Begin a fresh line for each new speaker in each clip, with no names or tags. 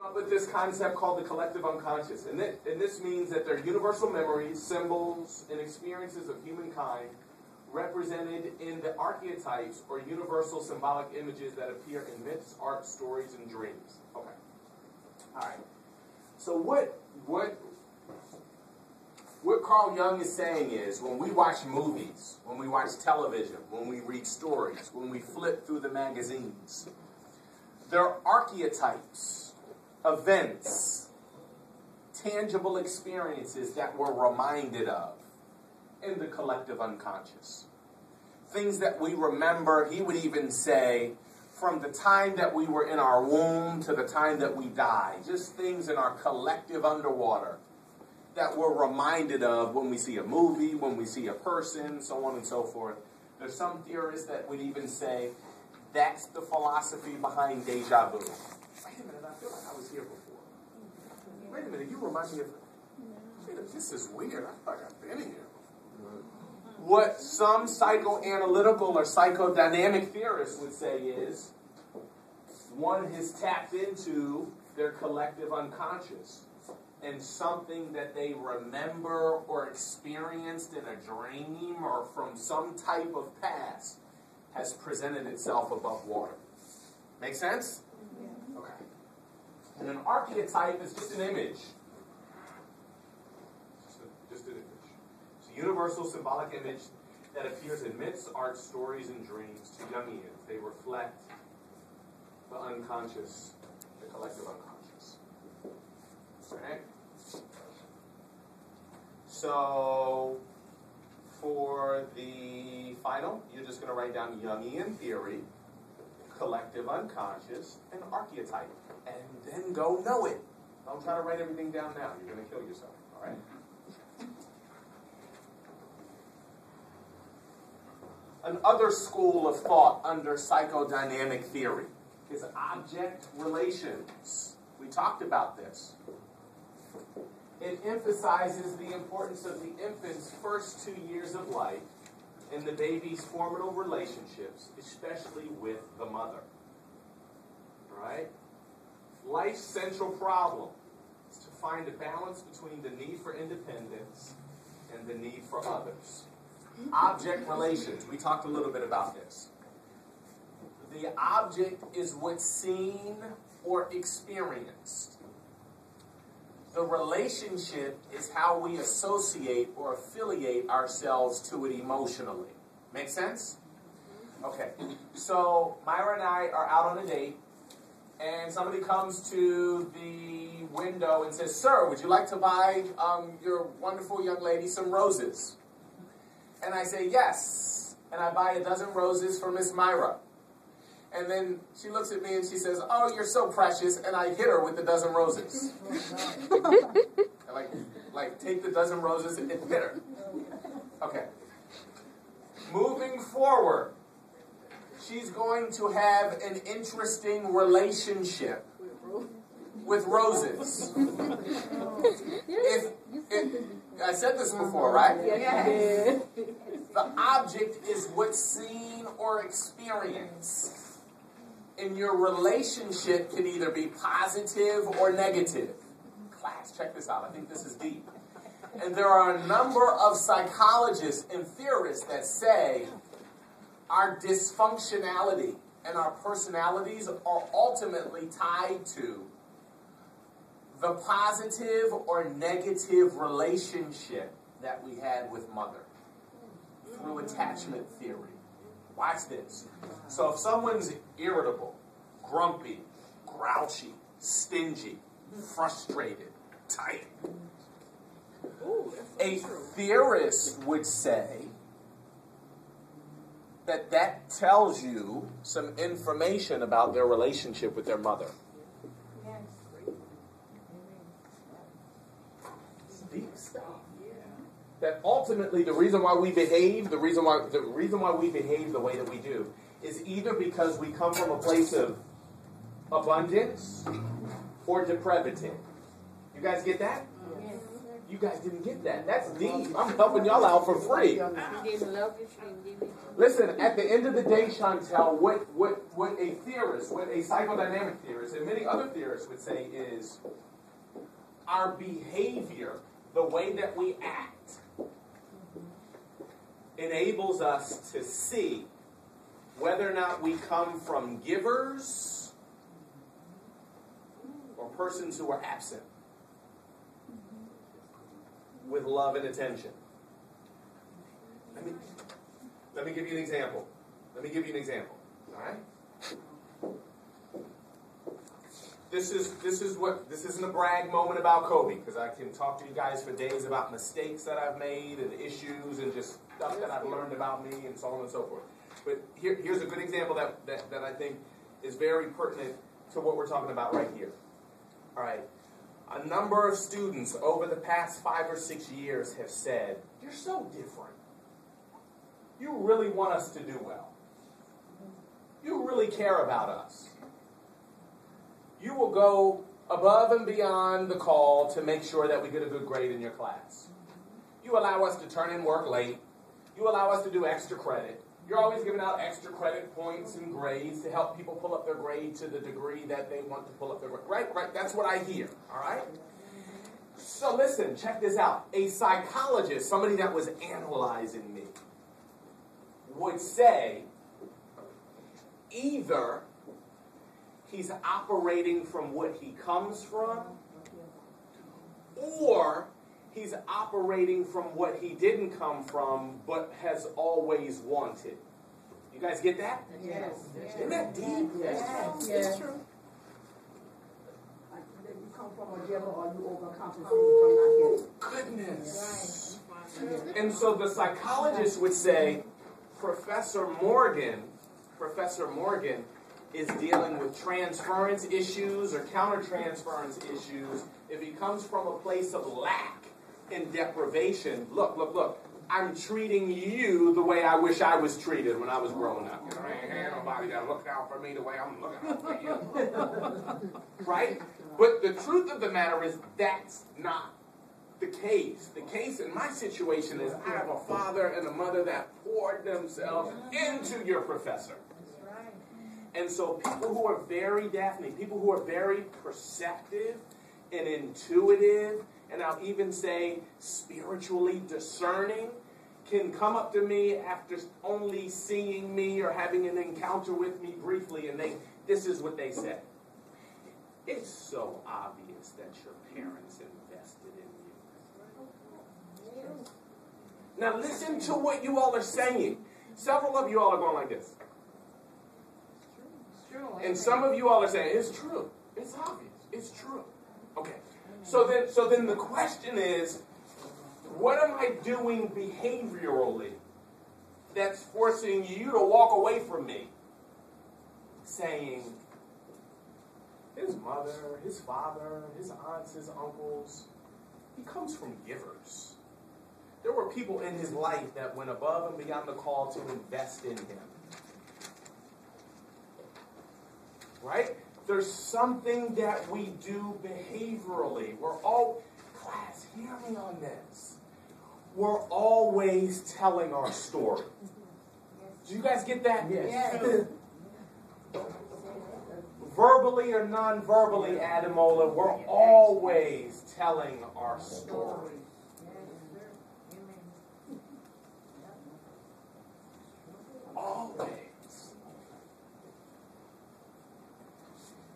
Up with this concept called the collective unconscious, and this means that they're universal memories, symbols, and experiences of humankind represented in the archetypes or universal symbolic images that appear in myths, art, stories, and dreams. Okay. All right. So what Carl Jung is saying is, when we watch movies, when we watch television, when we read stories, when we flip through the magazines, there are archetypes, events, tangible experiences that we're reminded of in the collective unconscious. Things that we remember, he would even say, from the time that we were in our womb to the time that we die. Just things in our collective underwater that we're reminded of when we see a movie, when we see a person, so on and so forth. There's some theorists that would even say that's the philosophy behind deja vu. Wait a minute, I feel like I was here before. Wait a minute, you remind me of... This is weird. I feel like I've been here. What some psychoanalytical or psychodynamic theorists would say is, one has tapped into their collective unconscious, and something that they remember or experienced in a dream or from some type of past has presented itself above water. Make sense? Okay. And an archetype is just an image. Just an image. It's a universal symbolic image that appears in myths, art, stories, and dreams to jungians. They reflect the unconscious, the collective unconscious. Okay? So, for the final, you're just going to write down Jungian theory, collective unconscious, and archetype. And then go know it. Don't try to write everything down now. You're going to kill yourself. All right? Another school of thought under psychodynamic theory is object relations. We talked about this. It emphasizes the importance of the infant's first 2 years of life and the baby's formative relationships, especially with the mother. Right? Life's central problem is to find a balance between the need for independence and the need for others. Object relations. We talked a little bit about this. The object is what's seen or experienced. The relationship is how we associate or affiliate ourselves to it emotionally. Make sense? Okay. So Myra and I are out on a date, and somebody comes to the window and says, "Sir, would you like to buy your wonderful young lady some roses?" And I say, "Yes." And I buy a dozen roses for Miss Myra. And then she looks at me and she says, "Oh, you're so precious," and I hit her with the dozen roses. like take the dozen roses and hit her. Okay. Moving forward, she's going to have an interesting relationship with roses. I said this before, right?
Yes.
The object is what's seen or experienced. And your relationship can either be positive or negative. Class, check this out. I think this is deep. And there are a number of psychologists and theorists that say our dysfunctionality and our personalities are ultimately tied to the positive or negative relationship that we had with mother through attachment theory. Watch this. So if someone's irritable, grumpy, grouchy, stingy, frustrated, tight, a theorist would say that that tells you some information about their relationship with their mother. It's deep stuff. That ultimately the reason why we behave, the reason why we behave the way that we do, is either because we come from a place of abundance or depravity. You guys get that?
Yes.
You guys didn't get that. That's deep. I'm helping y'all out for free. Listen, at the end of the day, Chantel, what a theorist, what a psychodynamic theorist, and many other theorists would say is our behavior, the way that we act, enables us to see whether or not we come from givers or persons who are absent with love and attention. Let me give you an example. All right? This isn't a brag moment about Kobe, because I can talk to you guys for days about mistakes that I've made and issues and just stuff that I've learned about me and so on and so forth. But here's a good example that I think is very pertinent to what we're talking about right here. All right. A number of students over the past 5 or 6 years have said, "You're so different. You really want us to do well. You really care about us. You will go above and beyond the call to make sure that we get a good grade in your class. You allow us to turn in work late. You allow us to do extra credit. You're always giving out extra credit points and grades to help people pull up their grade to the degree that they want to pull up their grade." Right? That's what I hear, all right? So listen, check this out. A psychologist, somebody that was analyzing me, would say either he's operating from what he comes from, or he's operating from what he didn't come from but has always wanted. You guys get that?
Yes.
Isn't that deep?
Yes.
It's true.
You come from a giver or you overcompensate from not getting.
Goodness. And so the psychologist would say, Professor Morgan is dealing with transference issues or countertransference issues. If he comes from a place of lack and deprivation, look, I'm treating you the way I wish I was treated when I was growing up. You know, ain't nobody that looked out for me the way I'm looking out for you. Right? But the truth of the matter is that's not the case. The case in my situation is I have a father and a mother that poured themselves into your professor. And so people who are very Daphne, people who are very perceptive and intuitive, and I'll even say spiritually discerning, can come up to me after only seeing me or having an encounter with me briefly, and this is what they say. It's so obvious that your parents invested in you. Now listen to what you all are saying. Several of you all are going like this. And some of you all are saying, it's true. It's obvious. It's true. Okay. So then the question is, what am I doing behaviorally that's forcing you to walk away from me? Saying, his mother, his father, his aunts, his uncles, he comes from givers. There were people in his life that went above and beyond the call to invest in him. Right? There's something that we do behaviorally. Class, hear me on this. We're always telling our story. Do you guys get that?
Yes.
Verbally or non-verbally, Ademola, we're always telling our story. Always.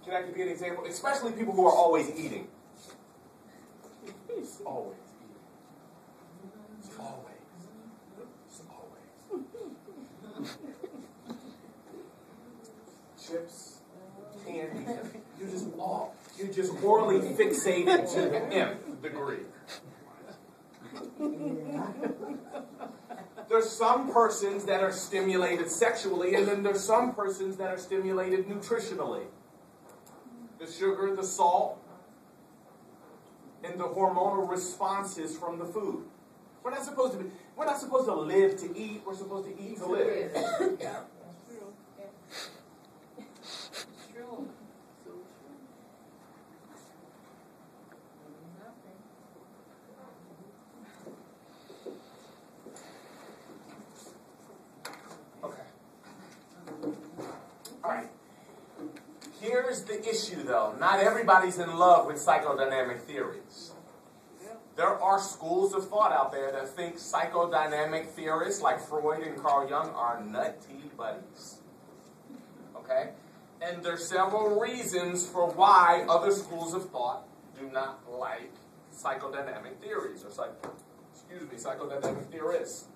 Can I give you an example? Especially people who are always eating. He's always eating. He's always. Chips, candy. You're just morally fixated to the nth degree. There's some persons that are stimulated sexually, and then there's some persons that are stimulated nutritionally. The sugar, the salt, and the hormonal responses from the food. We're not supposed to live to eat. We're supposed to eat to live. here's the issue, though. Not everybody's in love with psychodynamic theories. There are schools of thought out there that think psychodynamic theorists like Freud and Carl Jung are nutty buddies. Okay? And there's several reasons for why other schools of thought do not like psychodynamic theories, or psychodynamic theorists.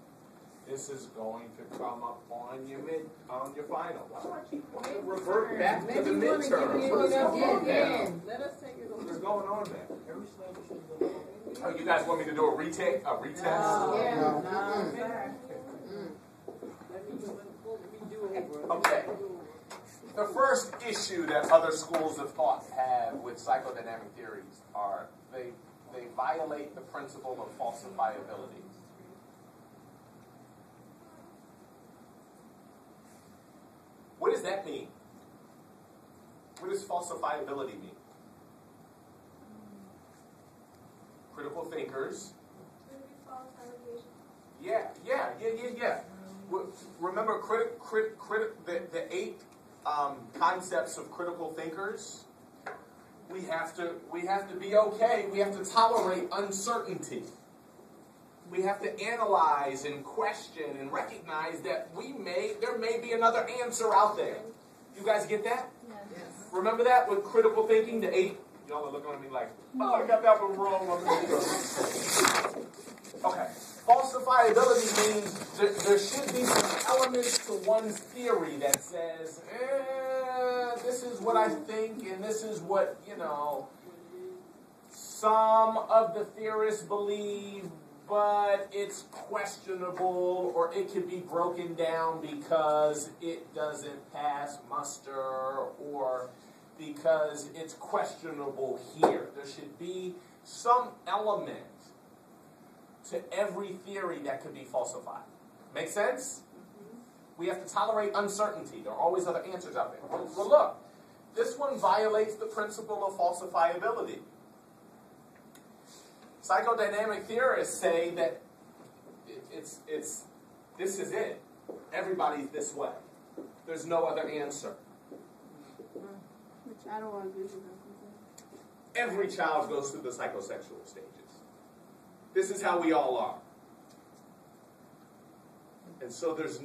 This is going to come up on your final. Why do I keep wanting to revert back to the midterm? What's going on there? What's going on there? Oh, you guys want me to do a retake, a retest? Okay. The first issue that other schools of thought have with psychodynamic theories are they violate the principle of falsifiability. What does that mean? What does falsifiability mean? Critical thinkers. Yeah. Remember the 8 concepts of critical thinkers? We have to be okay. We have to tolerate uncertainty. We have to analyze and question and recognize that there may be another answer out there. You guys get that? Yes. Remember that with critical thinking, the 8? Y'all are looking at me like, oh, I got that one wrong. Okay. Falsifiability means there should be some elements to one's theory that says, this is what I think, and this is what, some of the theorists believe, but it's questionable, or it can be broken down because it doesn't pass muster, or because it's questionable here. There should be some element to every theory that could be falsified. Make sense? We have to tolerate uncertainty. There are always other answers out there. Well, look, this one violates the principle of falsifiability. Psychodynamic theorists say that this is it. Everybody's this way. There's no other answer.
Which I don't want to agree with that.
Every child goes through the psychosexual stages. This is how we all are. And so there's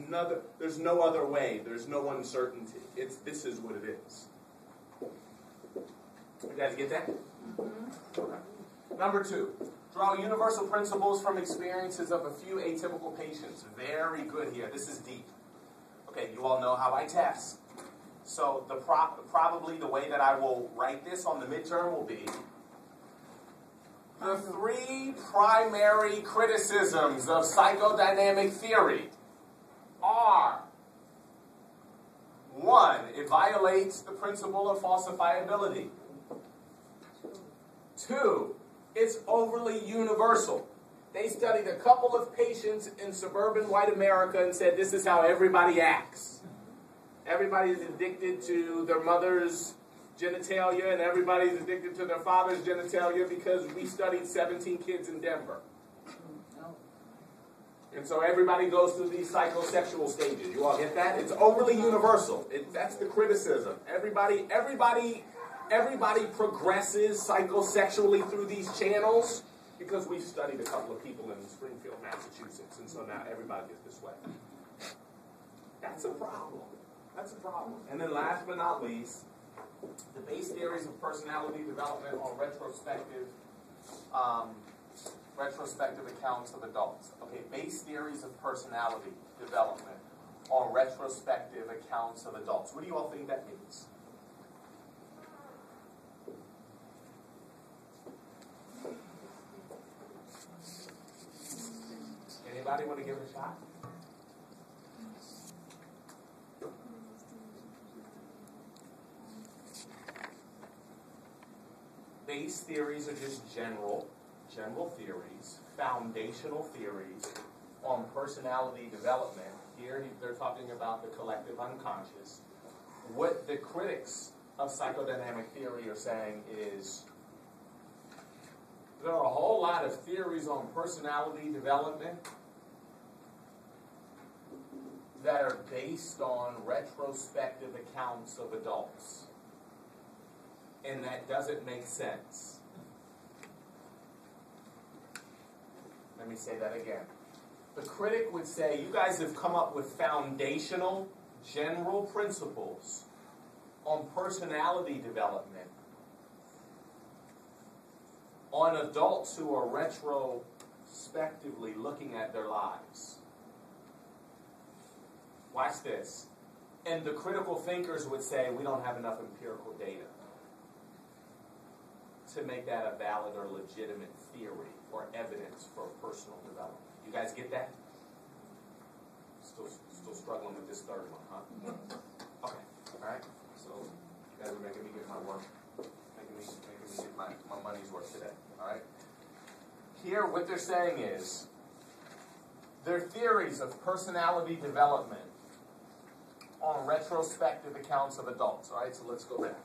no other way. There's no uncertainty. This is what it is. You guys get that? Mm-hmm. Okay. Number 2, draw universal principles from experiences of a few atypical patients. Very good here. This is deep. Okay, you all know how I test. So probably the way that I will write this on the midterm will be the 3 primary criticisms of psychodynamic theory are: 1, it violates the principle of falsifiability. 2, it's overly universal. They studied a couple of patients in suburban white America and said this is how everybody acts. Everybody's addicted to their mother's genitalia, and everybody's addicted to their father's genitalia because we studied 17 kids in Denver. And so everybody goes through these psychosexual stages. You all get that? It's overly universal. That's the criticism. Everybody progresses psychosexually through these channels because we've studied a couple of people in Springfield, Massachusetts, and so now everybody is this way. That's a problem. That's a problem. And then last but not least, the base theories of personality development on retrospective accounts of adults. Okay, base theories of personality development on retrospective accounts of adults. What do you all think that means? Anybody want to give it a shot? Base theories are just general theories, foundational theories on personality development. Here they're talking about the collective unconscious. What the critics of psychodynamic theory are saying is there are a whole lot of theories on personality development that are based on retrospective accounts of adults. and that doesn't make sense. Let me say that again. The critic would say, you guys have come up with foundational, general principles on personality development, on adults who are retrospectively looking at their lives. Watch this. And the critical thinkers would say, we don't have enough empirical data to make that a valid or legitimate theory or evidence for personal development. You guys get that? Still struggling with this third one, huh? Okay. All right. So you guys are making me get my work, making me get my money's worth today. All right. Here, what they're saying is their theories of personality development on retrospective accounts of adults. All right. So let's go back.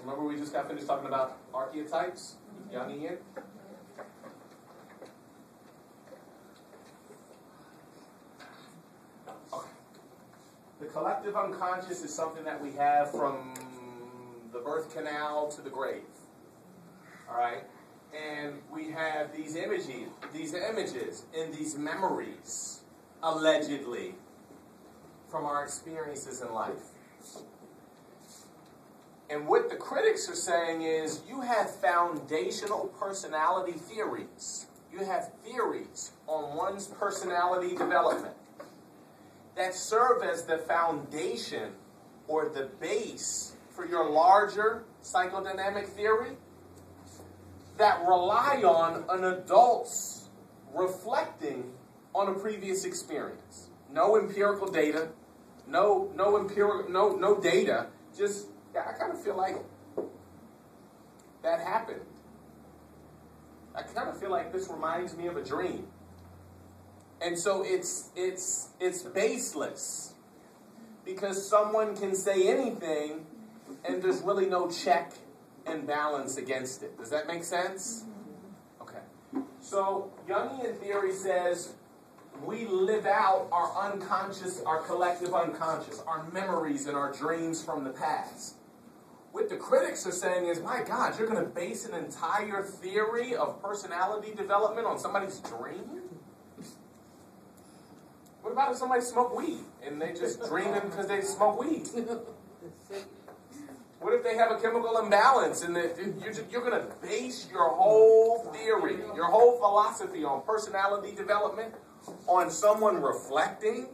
Remember, we just got finished talking about archetypes, jungian. The collective unconscious is something that we have from the birth canal to the grave. All right? And we have these images and these memories, allegedly, from our experiences in life. And what the critics are saying is you have foundational personality theories. You have theories on one's personality development that serve as the foundation or the base for your larger psychodynamic theory that rely on an adult's reflecting on a previous experience. No empirical data, no data, just, yeah, I kind of feel like that happened. I kind of feel like this reminds me of a dream. And so it's baseless because someone can say anything and there's really no check and balance against it. Does that make sense? Okay. So Jungian theory says we live out our unconscious, our collective unconscious, our memories and our dreams from the past. What the critics are saying is, my God, you're going to base an entire theory of personality development on somebody's dream? What about if somebody smoked weed and they just dreaming because they smoke weed? What if they have a chemical imbalance and you're going to base your whole theory, your whole philosophy on personality development on someone reflecting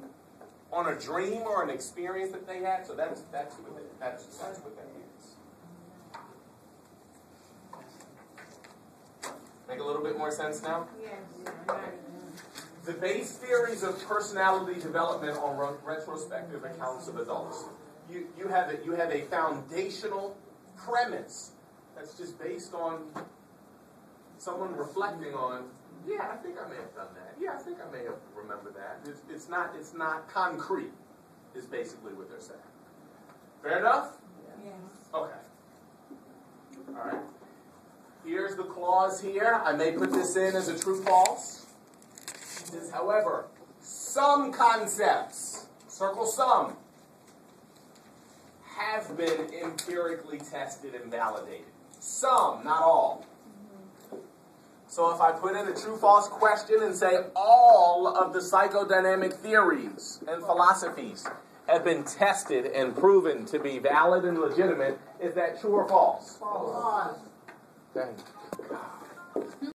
on a dream or an experience that they had? So that's what that means. Make a little bit more sense now?
Yes.
The base theories of personality development on retrospective accounts of adults. You have a foundational premise that's just based on someone reflecting on, yeah, I think I may have done that. Yeah, I think I may have remembered that. It's not concrete, is basically what they're saying. Fair enough?
Yes.
Okay. All right. Here's the clause here. I may put this in as a true-false. It says, however, some concepts, circle some, have been empirically tested and validated. Some, not all. So if I put in a true-false question and say all of the psychodynamic theories and philosophies have been tested and proven to be valid and legitimate, is that true or false?
False.
Thank you.